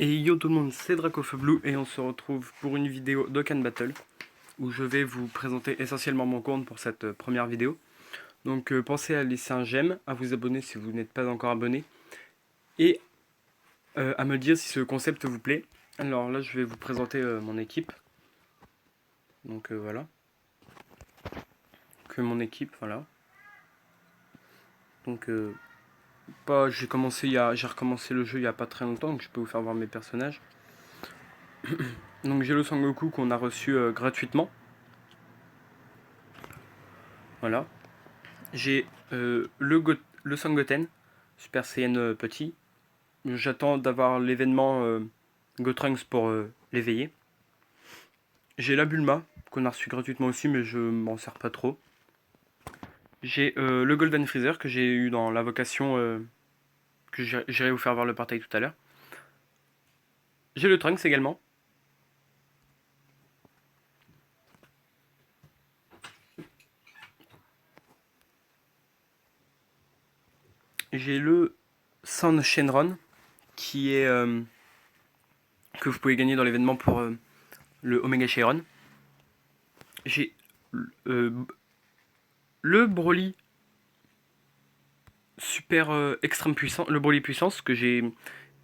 Et yo tout le monde, c'est DracoFeuBlue et on se retrouve pour une vidéo d'Okan Battle où je vais vous présenter essentiellement mon compte pour cette première vidéo. Donc pensez à laisser un j'aime, à vous abonner si vous n'êtes pas encore abonné et à me dire si ce concept vous plaît. Alors là je vais vous présenter mon équipe. Donc voilà. Que mon équipe, voilà. Donc j'ai recommencé le jeu il y a pas très longtemps, donc je peux vous faire voir mes personnages. Donc j'ai le Sangoku qu'on a reçu gratuitement. Voilà. J'ai le Sangoten, Super Saiyan petit. J'attends d'avoir l'événement Gotrunks pour l'éveiller. J'ai la Bulma, qu'on a reçu gratuitement aussi, mais je m'en sers pas trop. J'ai le Golden Freezer que j'ai eu dans l'invocation que j'irai vous faire voir le portail tout à l'heure. J'ai le Trunks également. J'ai le San Shenron qui est que vous pouvez gagner dans l'événement pour le Omega Shenron. J'ai euh, le Broly super extrême puissant, le Broly puissance que j'ai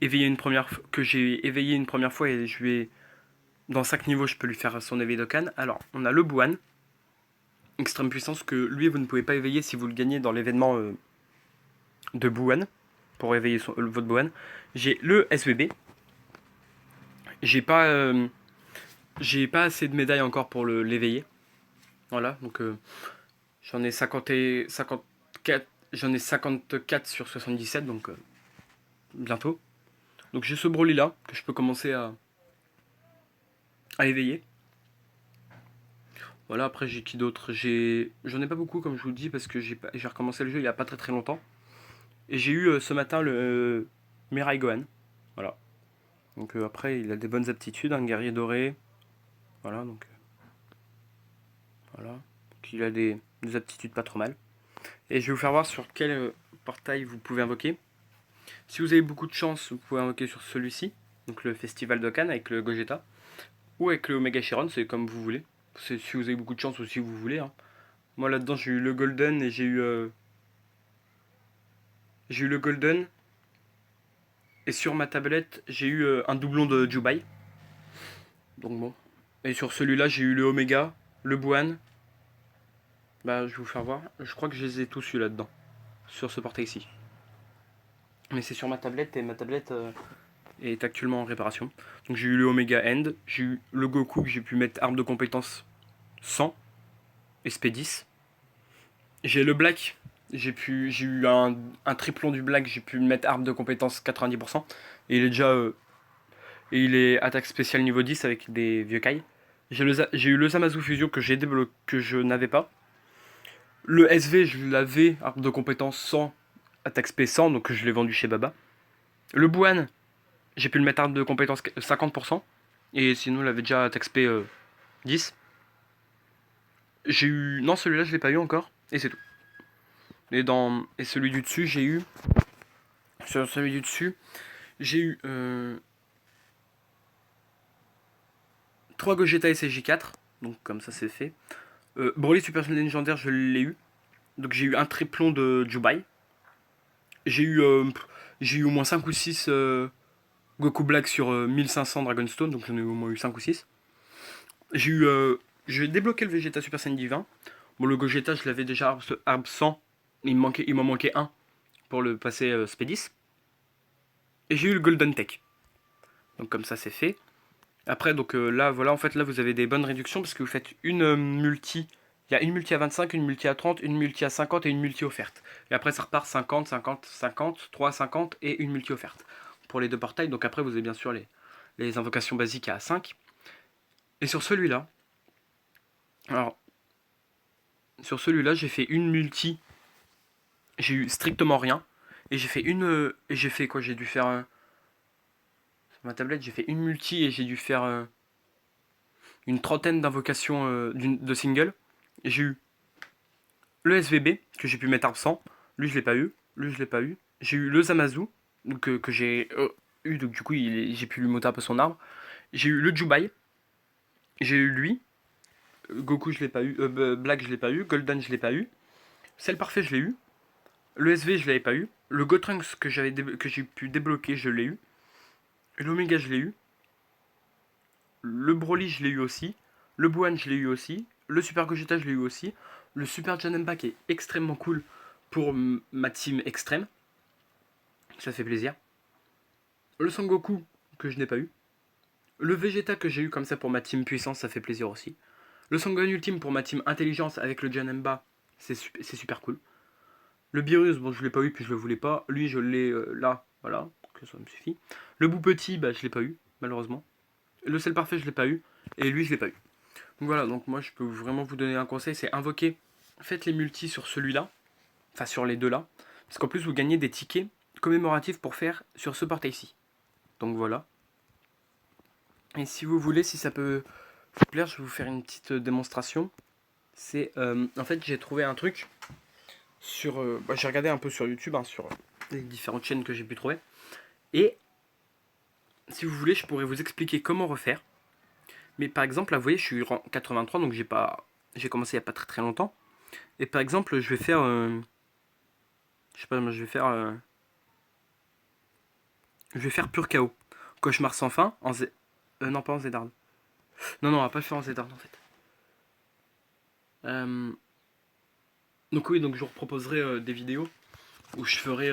éveillé une première fois et je vais dans 5 niveaux je peux lui faire son éveil d'Okan. Alors on a le Buan extrême puissance que lui vous ne pouvez pas éveiller si vous le gagnez dans l'événement de Buan pour éveiller votre Buan. J'ai le SVB. J'ai pas assez de médailles encore pour l'éveiller. Voilà donc j'en ai 54 sur 77 donc bientôt. Donc j'ai ce Broly là que je peux commencer à éveiller. Voilà, après j'ai qui d'autre. J'en ai pas beaucoup comme je vous le dis parce que j'ai recommencé le jeu il y a pas très très longtemps. Et j'ai eu ce matin le Mirai Gohan. Voilà. Donc après il a des bonnes aptitudes, un guerrier doré. Voilà, donc voilà. Donc il a des aptitudes pas trop mal. Et je vais vous faire voir sur quel portail vous pouvez invoquer. Si vous avez beaucoup de chance, vous pouvez invoquer sur celui-ci, donc le Festival d'Okan avec le Gogeta, ou avec le Omega Shenron, c'est comme vous voulez. C'est si vous avez beaucoup de chance ou si vous voulez. Hein. Moi là-dedans j'ai eu le Golden et j'ai eu le Golden. Et sur ma tablette j'ai eu un doublon de Jubai. Donc bon. Et sur celui-là j'ai eu le Omega, le Buan. Bah je vais vous faire voir. Je crois que je les ai tous eu là-dedans. Sur ce portail ici. Mais c'est sur ma tablette et ma tablette est actuellement en réparation. Donc j'ai eu le Omega End, j'ai eu le Goku que j'ai pu mettre arme de compétence 100, SP10. J'ai le Black, j'ai eu un triplon du Black, j'ai pu mettre arme de compétence 90%. Et il est déjà et il est attaque spéciale niveau 10 avec des vieux Kai. J'ai eu le Zamasu Fusion que j'ai débloqué, que je n'avais pas. Le SV je l'avais, arme de compétence 100, attaque spé 100, donc je l'ai vendu chez Baba. Le Buan, j'ai pu le mettre arme de compétence 50%. Et sinon, il avait déjà attaque spé 10. J'ai eu. Non, celui-là, je l'ai pas eu encore. Et c'est tout. Et celui du dessus, j'ai eu. Sur celui du dessus, j'ai eu 3 Gogeta SJ4. Donc, comme ça, c'est fait. Broly Super Légendaire, je l'ai eu. Donc, j'ai eu un triplon de Jubai. J'ai eu, au moins 5 ou 6 Goku Black sur 1500 Dragonstone. Donc, j'en ai au moins eu 5 ou 6. J'ai eu. J'ai débloqué le Vegeta Super Saiyan Divin. Bon, le Gogeta, je l'avais déjà Arb 100. Il m'en manquait un pour le passer Spédis. Et j'ai eu le Golden Tech. Donc, comme ça, c'est fait. Après, donc là, voilà, en fait, là, vous avez des bonnes réductions parce que vous faites une multi. Il y a une multi à 25, une multi à 30, une multi à 50 et une multi offerte. Et après, ça repart 50, 50, 50, 3, 50 et une multi offerte pour les deux portails. Donc, après, vous avez bien sûr les invocations basiques à 5. Et sur celui-là, alors, sur celui-là, j'ai fait une multi. J'ai eu strictement rien. Et j'ai fait et j'ai fait quoi? J'ai dû faire. Sur ma tablette, j'ai fait une multi et j'ai dû faire une trentaine d'invocations de single. Et j'ai eu le SVB, que j'ai pu mettre absent. Lui, je l'ai pas eu. Lui, je l'ai pas eu. J'ai eu le Zamazu, que j'ai eu, donc du coup j'ai pu lui monter un peu son arbre. J'ai eu le Jubai, j'ai eu lui, Goku je l'ai pas eu, Black je l'ai pas eu, Golden je l'ai pas eu, Cell Parfait je l'ai eu, le SV je l'avais pas eu, le Gotrunks que j'ai pu débloquer je l'ai eu, l'Omega je l'ai eu, le Broly je l'ai eu aussi, le Buan je l'ai eu aussi, le Super Gogeta je l'ai eu aussi, le Super Janemba qui est extrêmement cool pour ma team extrême, ça fait plaisir, le Sangoku que je n'ai pas eu, le Vegeta que j'ai eu comme ça pour ma team puissance, ça fait plaisir aussi, le Sangohan Ultime pour ma team intelligence avec le Janemba, c'est super cool. Le Beerus, bon, je l'ai pas eu, puis je le voulais pas. Lui, je l'ai là, voilà, que ça me suffit. Le Bout Petit, bah, je l'ai pas eu, malheureusement. Le Sel Parfait, je l'ai pas eu. Et lui, je l'ai pas eu. Donc voilà, donc moi, je peux vraiment vous donner un conseil, c'est invoquer. Faites les multis sur celui-là, enfin sur les deux là. Parce qu'en plus, vous gagnez des tickets commémoratifs pour faire sur ce portail-ci. Donc voilà. Et si vous voulez, si ça peut vous plaire, je vais vous faire une petite démonstration. C'est, en fait, j'ai trouvé un truc sur... j'ai regardé un peu sur YouTube, hein, sur les différentes chaînes que j'ai pu trouver. Et si vous voulez, je pourrais vous expliquer comment refaire. Mais par exemple, là, vous voyez, je suis rang 83, donc j'ai commencé il n'y a pas très très longtemps. Et par exemple, je vais faire... je sais pas, moi, je vais faire pur chaos. Cauchemar sans fin, en Z... non, pas en Zedard. Non, non, on va pas le faire en Zedard, en fait. Donc oui, donc je vous proposerai des vidéos où je ferai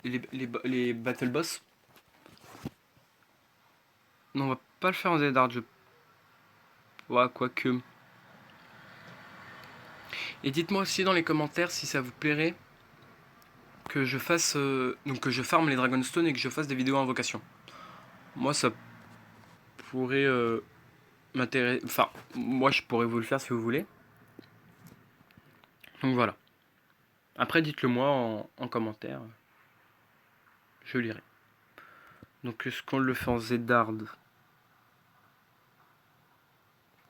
les battle boss. Non, on va pas le faire en Zedard, ouais, quoique... Et dites-moi aussi dans les commentaires si ça vous plairait que je fasse donc que je farme les Dragonstone et que je fasse des vidéos invocation. Moi ça pourrait m'intéresser. Enfin, moi je pourrais vous le faire si vous voulez. Donc voilà. Après dites-le moi en commentaire. Je lirai. Donc est-ce qu'on le fait en Zedard?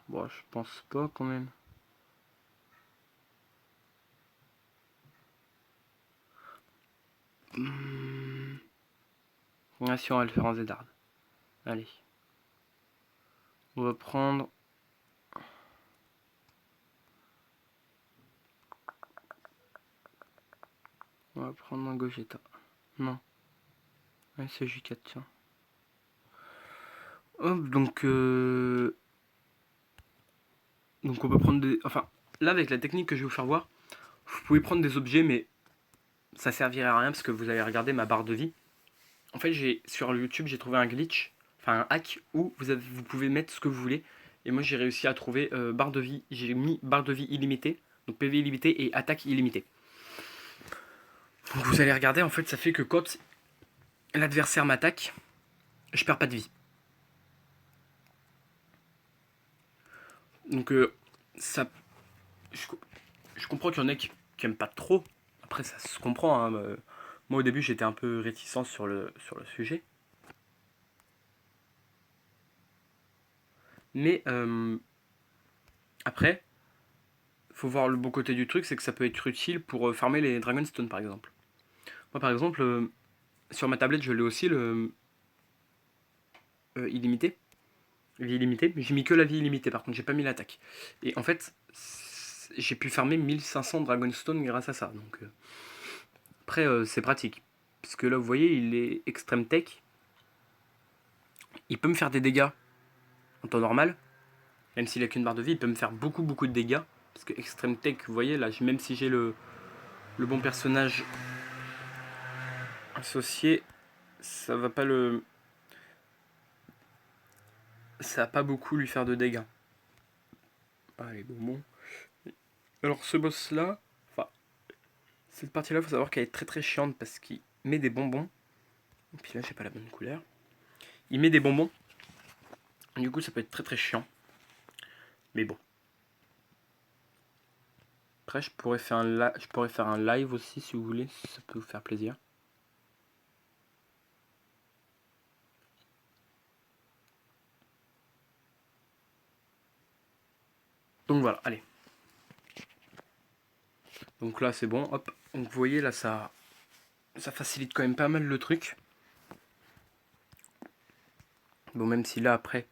Bon, je pense pas quand même. Ah, si on va le faire en Zedard. Allez. On va prendre... On va prendre un Gogeta. Non. Ouais, c'est J4, tiens. Hop, donc on peut prendre des... Enfin, là avec la technique que je vais vous faire voir, vous pouvez prendre des objets, mais ça servirait à rien parce que vous allez regarder ma barre de vie. En fait, sur YouTube, j'ai trouvé un glitch, enfin un hack où vous pouvez mettre ce que vous voulez. Et moi, j'ai réussi à trouver barre de vie. J'ai mis barre de vie illimitée, donc PV illimité et attaque illimitée. Donc vous allez regarder, en fait, ça fait que quand l'adversaire m'attaque, je perds pas de vie. Donc ça, je comprends qu'il y en a qui aiment pas trop. Après, ça se comprend. Hein. Moi, au début, j'étais un peu réticent sur le sujet. Mais après, faut voir le bon côté du truc, c'est que ça peut être utile pour farmer les Dragonstone par exemple. Moi par exemple, sur ma tablette je l'ai aussi le illimité, vie illimitée, mais j'ai mis que la vie illimitée par contre, j'ai pas mis l'attaque. Et en fait, j'ai pu farmer 1500 Dragonstone grâce à ça. Donc après c'est pratique. Parce que là vous voyez, il est extrême tech. Il peut me faire des dégâts en temps normal. Même s'il a qu'une barre de vie, il peut me faire beaucoup de dégâts. Parce que extrême tech, vous voyez là, même si j'ai le bon personnage associé, ça va pas le... Ça va pas beaucoup lui faire de dégâts. Allez, bonbons. Alors ce boss là, enfin, cette partie là, faut savoir qu'elle est très chiante parce qu'il met des bonbons. Et puis là, j'ai pas la bonne couleur. Il met des bonbons. Du coup, ça peut être très chiant. Mais bon. Après, je pourrais faire un live aussi si vous voulez, si ça peut vous faire plaisir. Donc voilà, allez. Donc là, c'est bon, hop. Donc vous voyez, là, ça facilite quand même pas mal le truc. Bon, même si là, après,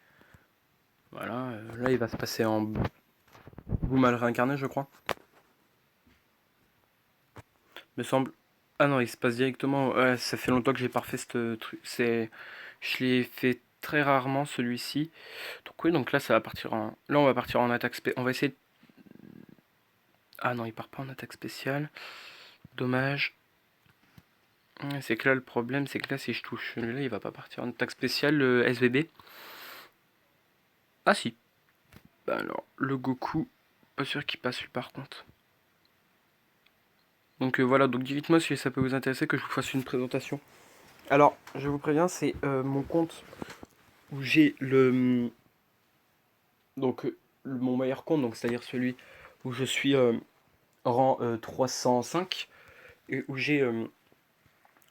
voilà, là, il va se passer en goût mal réincarné, je crois. Me semble. Ah non, il se passe directement. Ouais, ça fait longtemps que j'ai pas refait ce truc. Je l'ai fait très rarement celui-ci. Donc oui, donc là ça va partir en. Là on va partir en attaque spéciale. On va essayer. Ah non, il part pas en attaque spéciale. Dommage. C'est que là le problème, c'est que là si je touche celui-là, il va pas partir en attaque spéciale, le SVB. Ah si. Bah alors, le Goku, pas sûr qu'il passe lui par contre. Donc voilà, donc dites-moi si ça peut vous intéresser que je vous fasse une présentation. Alors, je vous préviens, c'est mon compte où j'ai le. Donc, mon meilleur compte, donc c'est-à-dire celui où je suis rang 305 et où j'ai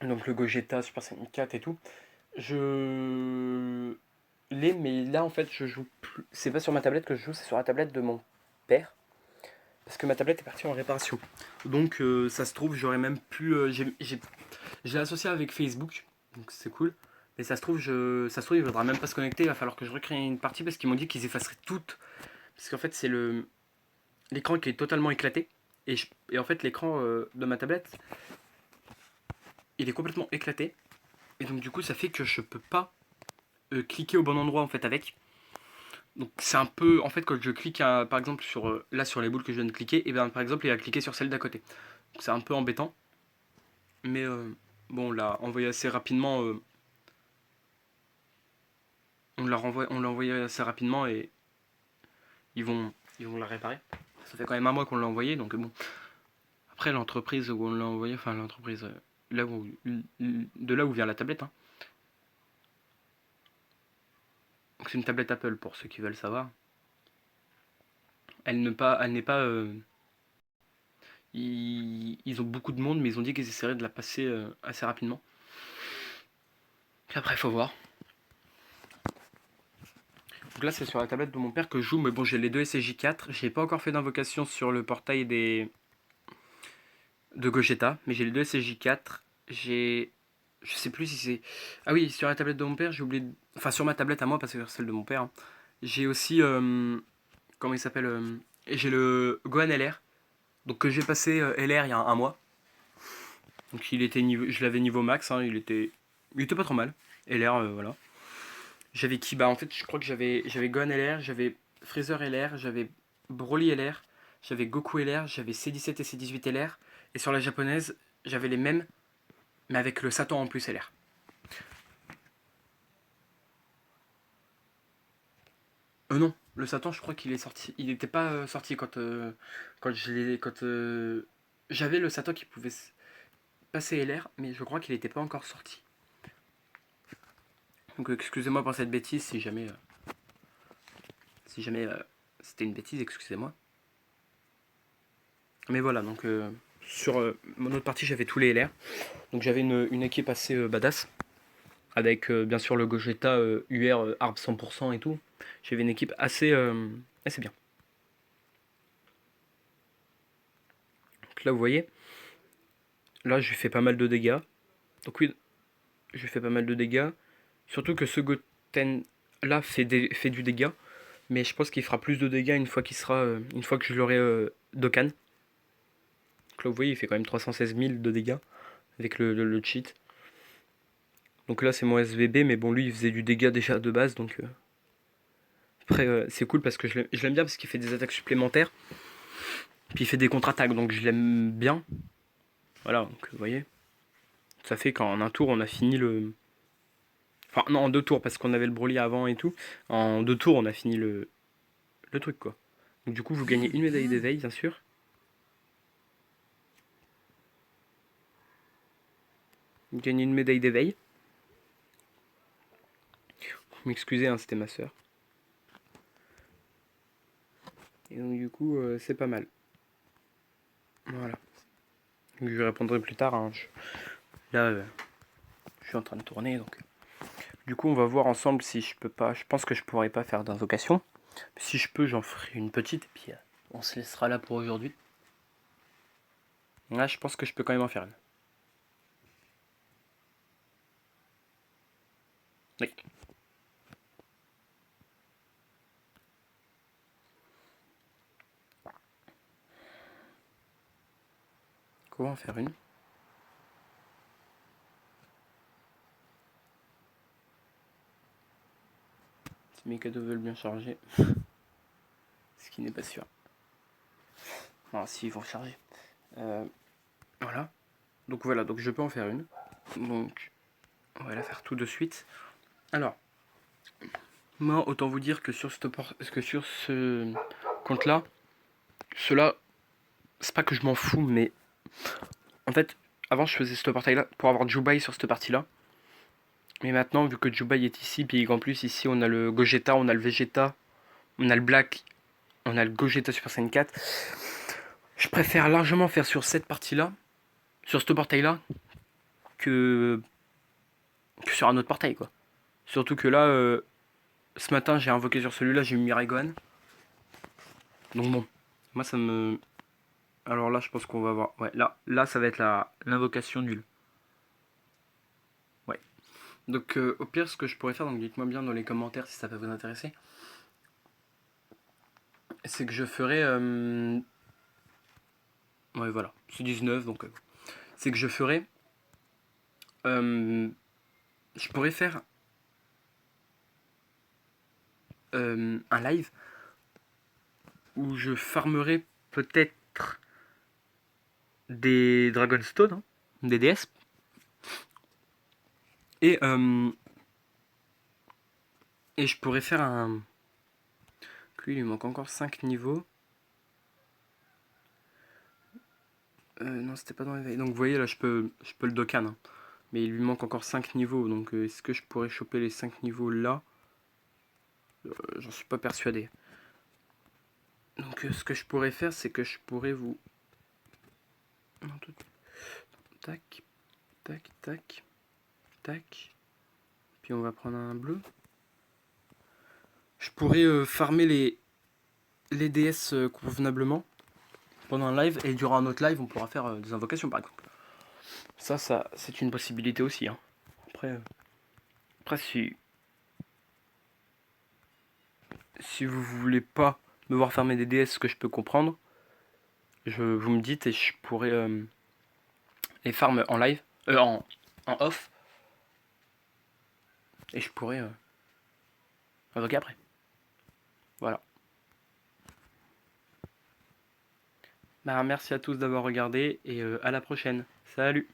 donc le Gogeta, Super Saiyan 4 et tout. Je l'ai, mais là en fait, je joue plus. C'est pas sur ma tablette que je joue, c'est sur la tablette de mon père. Parce que ma tablette est partie en réparation. Donc, ça se trouve, j'aurais même pu. Je l'ai associé avec Facebook, donc c'est cool. Mais ça se trouve, il faudra même pas se connecter. Il va falloir que je recrée une partie parce qu'ils m'ont dit qu'ils effaceraient toutes. Parce qu'en fait, c'est l'écran qui est totalement éclaté. Et en fait, l'écran de ma tablette, il est complètement éclaté. Et donc, du coup, ça fait que je peux pas cliquer au bon endroit en fait avec. Donc, c'est un peu. En fait, quand je clique par exemple là sur les boules que je viens de cliquer, et bien par exemple, il va cliquer sur celle d'à côté. Donc, c'est un peu embêtant. Mais bon, on l'a envoyé assez rapidement. On l'a envoyé assez rapidement et ils vont, ils vont la réparer. Ça fait quand même un mois qu'on l'a envoyé, donc bon. Après, l'entreprise où on l'a envoyé, enfin l'entreprise de là où vient la tablette, hein. Donc c'est une tablette Apple pour ceux qui veulent savoir. Elle n'est pas. Ils ont beaucoup de monde, mais ils ont dit qu'ils essaieraient de la passer assez rapidement. Après, faut voir. Donc là, c'est sur la tablette de mon père que je joue, mais bon, j'ai les deux SSJ4. J'ai pas encore fait d'invocation sur le portail de Gogeta, mais j'ai les deux SSJ4. J'ai. Je sais plus si c'est. Ah oui, sur la tablette de mon père, j'ai oublié. Enfin, sur ma tablette à moi, parce que c'est celle de mon père, hein. J'ai aussi. Comment il s'appelle J'ai le Gohan LR. Donc que j'ai passé LR il y a un mois. Donc je l'avais niveau max, hein, il était pas trop mal. LR, voilà. J'avais qui Bah en fait, je crois que j'avais Gohan LR, j'avais Freezer LR, j'avais Broly LR, j'avais Goku LR, j'avais C17 et C18 LR. Et sur la japonaise, j'avais les mêmes, mais avec le Satan en plus LR. Non, le Satan, je crois qu'il est sorti. Il n'était pas sorti quand j'avais le Satan qui pouvait passer LR, mais je crois qu'il n'était pas encore sorti. Donc excusez-moi pour cette bêtise si jamais c'était une bêtise, excusez-moi. Mais voilà, donc sur mon autre partie, j'avais tous les LR. Donc j'avais une équipe assez badass. Avec bien sûr le Gogeta UR ARB 100% et tout. J'avais une équipe assez bien. Donc là, vous voyez, là, je lui fais pas mal de dégâts. Donc oui, je lui fais pas mal de dégâts. Surtout que ce Goten là fait du dégât. Mais je pense qu'il fera plus de dégâts une fois que je l'aurai Dokkan. Donc là, vous voyez, il fait quand même 316 000 de dégâts avec le cheat. Donc là, c'est mon SVB, mais bon, lui, il faisait du dégât déjà de base. Donc après, c'est cool parce que je l'aime bien parce qu'il fait des attaques supplémentaires. Puis il fait des contre-attaques, donc je l'aime bien. Voilà, donc vous voyez. Ça fait qu'en un tour, on a fini le. Enfin, non, en deux tours, parce qu'on avait le Broly avant et tout. En deux tours, on a fini le truc, quoi. Donc du coup, vous gagnez une médaille d'éveil, bien sûr. Vous gagnez une médaille d'éveil. Vous m'excusez, hein, c'était ma soeur. Et donc du coup, c'est pas mal. Voilà. Donc, je lui répondrai plus tard, hein. Là, je suis en train de tourner, donc. Du coup, on va voir ensemble si je peux pas. Je pense que je pourrais pas faire d'invocation. Si je peux, j'en ferai une petite, et puis on se laissera là pour aujourd'hui. Là, je pense que je peux quand même en faire une. Oui. on va en faire une. Si mes cadeaux veulent bien charger. Ce qui n'est pas sûr. Non, si, ils vont charger. Voilà. Donc voilà, donc je peux en faire une. Donc, on va la faire tout de suite. Alors, moi, autant vous dire que sur ce compte-là, cela, c'est pas que je m'en fous, mais en fait, avant, je faisais ce portail-là pour avoir Jubai sur cette partie-là. Mais maintenant, vu que Jubai est ici, puis qu'en plus, ici, on a le Gogeta, on a le Vegeta, on a le Black, on a le Gogeta Super Saiyan 4, je préfère largement faire sur cette partie-là, sur ce portail-là, que sur un autre portail, quoi. Surtout que là, ce matin, j'ai invoqué sur celui-là, j'ai eu Mirai Gohan. Donc bon, moi, ça me... Alors là, je pense qu'on va voir... Ouais, là ça va être l'invocation nulle. Ouais. Donc au pire, ce que je pourrais faire, donc dites-moi bien dans les commentaires si ça peut vous intéresser, c'est que je ferai... Ouais, voilà, c'est 19, donc... c'est que je ferai... je pourrais faire un live où je farmerai peut-être des Dragonstone, hein, des DS. Et je pourrais faire un... Lui, il lui manque encore 5 niveaux. Non, c'était pas dans l'éveil. Donc vous voyez, là, je peux le Dokkan. Hein. Mais il lui manque encore 5 niveaux. Donc est-ce que je pourrais choper les 5 niveaux là? J'en suis pas persuadé. Donc ce que je pourrais faire, c'est que je pourrais vous... Non, tout... Tac, tac, tac, tac. Puis on va prendre un bleu. Je pourrais farmer les DS convenablement pendant un live. Et durant un autre live, on pourra faire des invocations, par exemple. Ça c'est une possibilité aussi. Hein. Après si vous voulez pas me voir farmer des DS, ce que je peux comprendre, vous me dites et je pourrais les farm en live, en off, et je pourrais invoquer après. Voilà. Bah, merci à tous d'avoir regardé et à la prochaine. Salut!